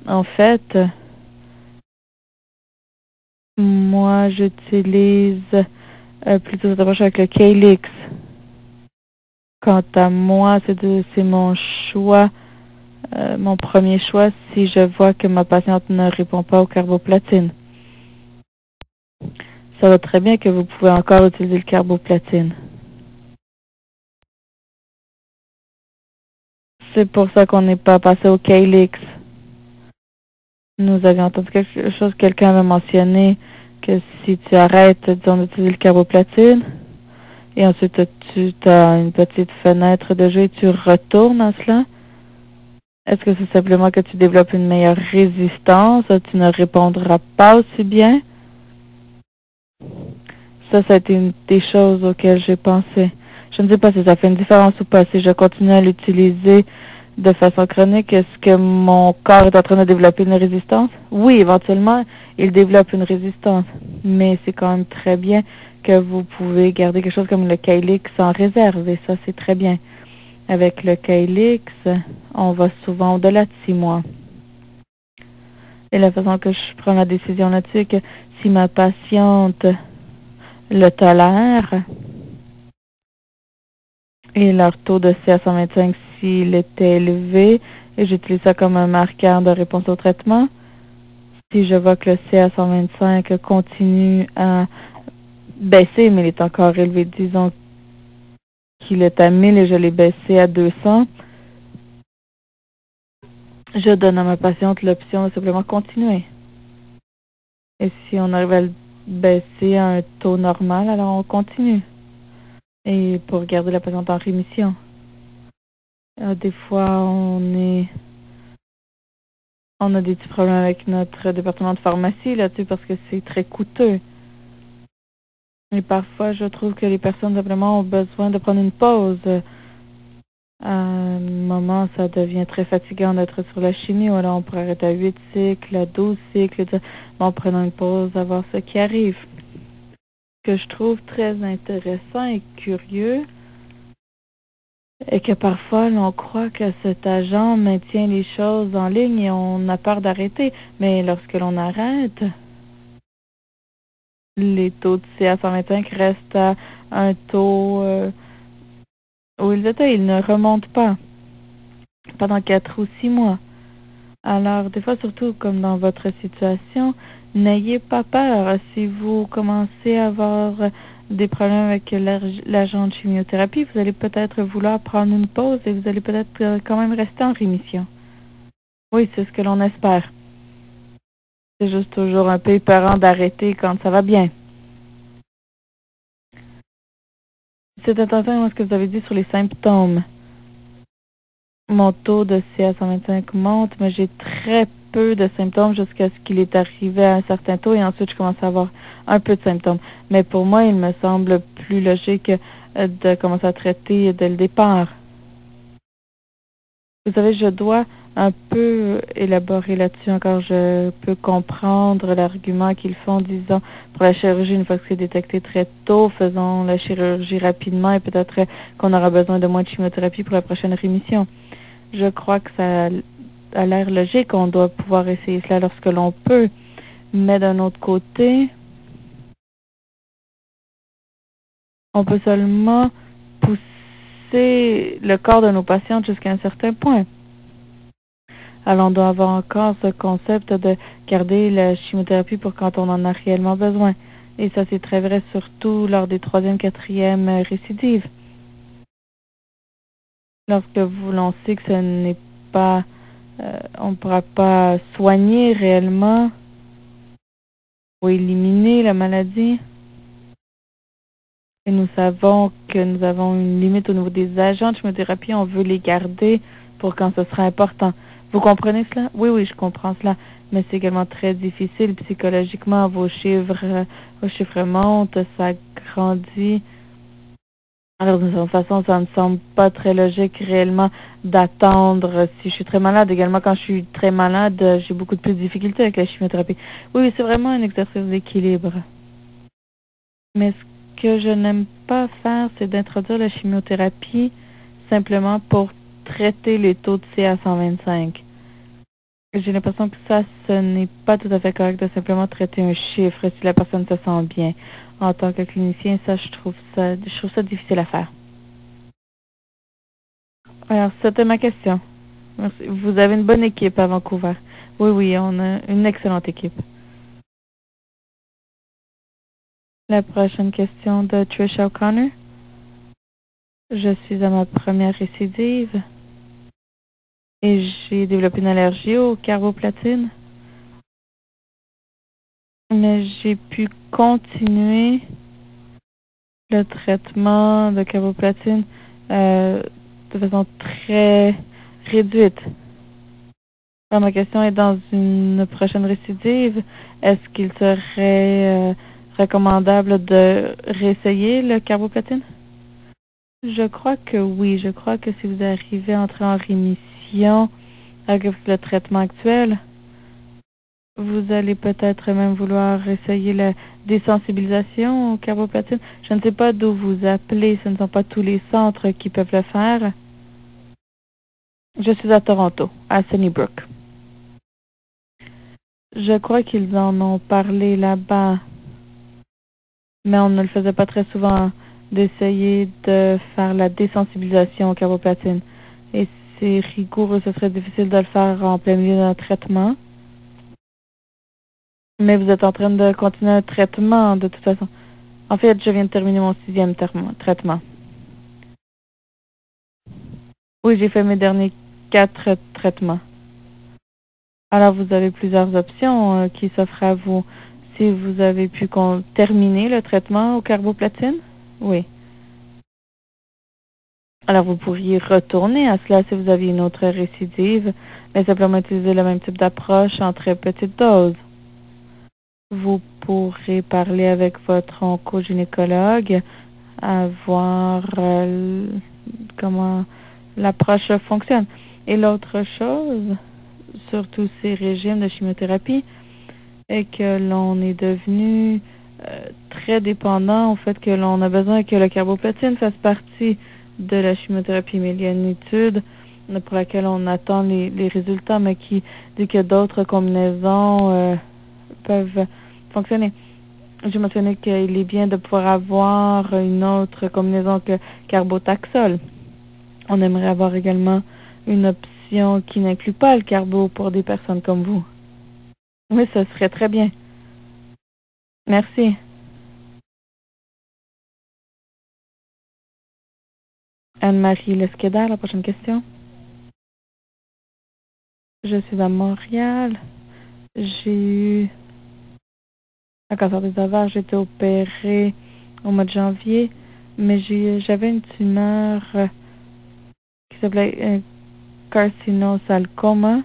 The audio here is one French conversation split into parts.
En fait, moi, j'utilise plutôt cette approche avec le Calyx. Quant à moi, c'est mon choix, mon premier choix si je vois que ma patiente ne répond pas au carboplatine. Ça va très bien que vous pouvez encore utiliser le carboplatine. C'est pour ça qu'on n'est pas passé au Calyx. Nous avions entendu quelque chose, quelqu'un avait mentionné que si tu arrêtes, disons, d'utiliser le carboplatine, et ensuite tu as une petite fenêtre de jeu et tu retournes à cela, est-ce que c'est simplement que tu développes une meilleure résistance, tu ne répondras pas aussi bien? Ça a été une des choses auxquelles j'ai pensé. Je ne sais pas si ça fait une différence ou pas. Si je continue à l'utiliser de façon chronique, est-ce que mon corps est en train de développer une résistance? Oui, éventuellement, il développe une résistance. Mais c'est quand même très bien que vous pouvez garder quelque chose comme le Calyx en réserve. Et ça, c'est très bien. Avec le Calyx, on va souvent au-delà de 6 mois. Et la façon que je prends ma décision là-dessus, c'est que si ma patiente le tolère, et leur taux de CA125 s'il était élevé, et j'utilise ça comme un marqueur de réponse au traitement. Si je vois que le CA125 continue à baisser, mais il est encore élevé, disons qu'il est à 1000 et je l'ai baissé à 200, je donne à ma patiente l'option de simplement continuer. Et si on arrive à le baisser à un taux normal, alors on continue. Et pour garder la patiente en rémission. Des fois, on a des petits problèmes avec notre département de pharmacie là-dessus parce que c'est très coûteux. Et parfois, je trouve que les personnes simplement ont besoin de prendre une pause. À un moment, ça devient très fatigant d'être sur la chimie. Ou alors, on pourrait arrêter à 8 cycles, à 12 cycles, en prenant une pause, à voir ce qui arrive. Ce que je trouve très intéressant et curieux est que parfois, l'on croit que cet agent maintient les choses en ligne et on a peur d'arrêter. Mais lorsque l'on arrête, les taux de CA125 restent à un taux où ils étaient. Ils ne remontent pas pendant 4 ou 6 mois. Alors, des fois, surtout comme dans votre situation, n'ayez pas peur. Si vous commencez à avoir des problèmes avec l'agent de chimiothérapie, vous allez peut-être vouloir prendre une pause et vous allez peut-être quand même rester en rémission. Oui, c'est ce que l'on espère. C'est juste toujours un peu épeurant d'arrêter quand ça va bien. C'est intéressant ce que vous avez dit sur les symptômes. Mon taux de CA125 monte, mais j'ai très peu de symptômes jusqu'à ce qu'il est arrivé à un certain taux et ensuite je commence à avoir un peu de symptômes. Mais pour moi, il me semble plus logique de commencer à traiter dès le départ. Vous savez, je dois un peu élaborer là-dessus encore. Je peux comprendre l'argument qu'ils font, disant, pour la chirurgie, une fois que c'est détecté très tôt, faisons la chirurgie rapidement et peut-être qu'on aura besoin de moins de chimiothérapie pour la prochaine rémission. Je crois que ça a l'air logique. On doit pouvoir essayer cela lorsque l'on peut. Mais d'un autre côté, on peut seulement pousser le corps de nos patientes jusqu'à un certain point. Alors, on doit avoir encore ce concept de garder la chimiothérapie pour quand on en a réellement besoin. Et ça, c'est très vrai, surtout lors des 3e, 4e récidives. Lorsque l'on sait que ce n'est pas, on ne pourra pas soigner réellement ou éliminer la maladie. Et nous savons que nous avons une limite au niveau des agents de chimiothérapie. On veut les garder pour quand ce sera important. Vous comprenez cela? Oui, oui, je comprends cela. Mais c'est également très difficile psychologiquement. Vos chiffres montent, ça grandit. Alors, de toute façon, ça ne semble pas très logique réellement d'attendre si je suis très malade. Également, quand je suis très malade, j'ai beaucoup de plus de difficultés avec la chimiothérapie. Oui, c'est vraiment un exercice d'équilibre. Mais ce que je n'aime pas faire, c'est d'introduire la chimiothérapie simplement pour traiter les taux de CA125. J'ai l'impression que ça, ce n'est pas tout à fait correct de simplement traiter un chiffre si la personne se sent bien. En tant que clinicien, ça, je trouve ça difficile à faire. Alors, c'était ma question. Merci. Vous avez une bonne équipe à Vancouver. Oui, oui, on a une excellente équipe. La prochaine question de Trisha O'Connor. Je suis à ma première récidive et j'ai développé une allergie au carboplatine, mais j'ai pu continuer le traitement de carboplatine de façon très réduite. Alors, ma question est, dans une prochaine récidive, est-ce qu'il serait recommandable de réessayer le carboplatine? Je crois que oui. Je crois que si vous arrivez à entrer en rémission avec le traitement actuel, vous allez peut-être même vouloir essayer la désensibilisation au carboplatine. Je ne sais pas d'où vous appelez. Ce ne sont pas tous les centres qui peuvent le faire. Je suis à Toronto, à Sunnybrook. Je crois qu'ils en ont parlé là-bas, mais on ne le faisait pas très souvent d'essayer de faire la désensibilisation au carboplatine. Et c'est rigoureux, ce serait difficile de le faire en plein milieu d'un traitement. Mais vous êtes en train de continuer un traitement de toute façon. En fait, je viens de terminer mon 6e traitement. Oui, j'ai fait mes derniers 4 traitements. Alors, vous avez plusieurs options qui s'offrent à vous. Si vous avez pu terminer le traitement au carboplatine, oui. Alors, vous pourriez retourner à cela si vous aviez une autre récidive, mais simplement utiliser le même type d'approche en très petite dose. Vous pourrez parler avec votre oncogynécologue à voir comment l'approche fonctionne. Et l'autre chose, sur tous ces régimes de chimiothérapie, est que l'on est devenu très dépendant au fait que l'on a besoin que le carboplatine fasse partie de la chimiothérapie. Mais il y a une étude pour laquelle on attend les résultats, mais qui dit que d'autres combinaisons peuvent fonctionner. J'ai mentionné qu'il est bien de pouvoir avoir une autre combinaison que carbotaxol. On aimerait avoir également une option qui n'inclut pas le carbo pour des personnes comme vous. Oui, ce serait très bien. Merci. Anne-Marie Lesqueda, la prochaine question. Je suis à Montréal. J'ai eu un cancer des ovaires. J'ai été opérée au mois de janvier, mais j'avais une tumeur qui s'appelait carcinosarcoma.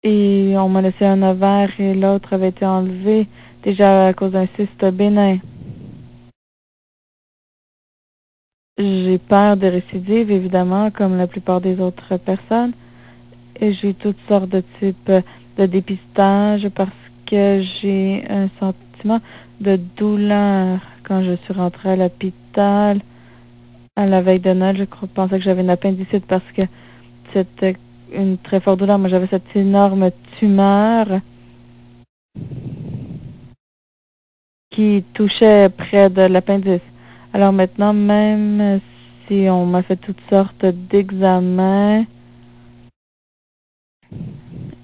Et on m'a laissé un ovaire et l'autre avait été enlevé déjà à cause d'un cyste bénin. J'ai peur de récidive, évidemment, comme la plupart des autres personnes. Et j'ai toutes sortes de types de dépistage parce que j'ai un sentiment de douleur quand je suis rentrée à l'hôpital à la veille de Noël. Je pensais que j'avais une appendicite parce que c'était une très forte douleur. Moi, j'avais cette énorme tumeur qui touchait près de l'appendice. Alors maintenant, même si on m'a fait toutes sortes d'examens,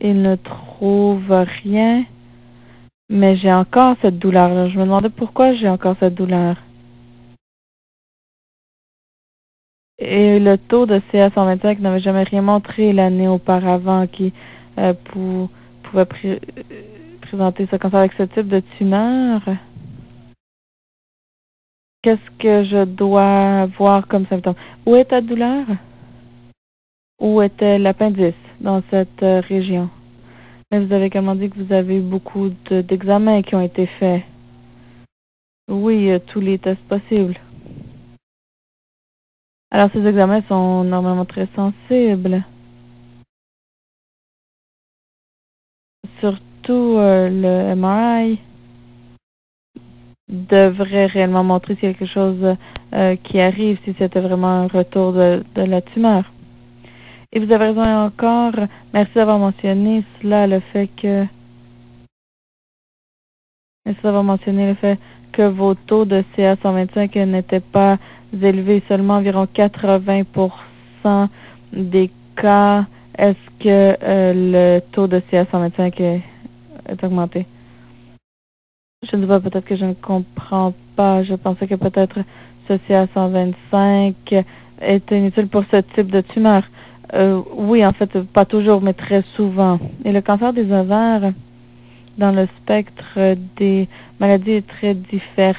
ils ne trouvent rien, mais j'ai encore cette douleur. Alors, je me demandais pourquoi j'ai encore cette douleur. Et le taux de CA125 n'avait jamais rien montré l'année auparavant qui pouvait présenter ce cancer avec ce type de tumeur. Qu'est-ce que je dois voir comme symptôme? Où est ta douleur? Où était l'appendice dans cette région? Mais vous avez également dit que vous avez eu beaucoup d'examens qui ont été faits. Oui, tous les tests possibles. Alors, ces examens sont normalement très sensibles. Surtout le MRI devrait réellement montrer s'il y a quelque chose qui arrive, si c'était vraiment un retour de la tumeur. Et vous avez raison encore. Merci d'avoir mentionné cela, le fait que... Merci d'avoir mentionné le fait que vos taux de CA125 n'étaient pas élevés. Seulement environ 80% des cas, est-ce que le taux de CA125 est augmenté? Je ne sais pas, peut-être que je ne comprends pas. Je pensais que peut-être ce CA125 est inutile pour ce type de tumeur. Oui, en fait, pas toujours, mais très souvent. Et le cancer des ovaires, dans le spectre des maladies, est très différent.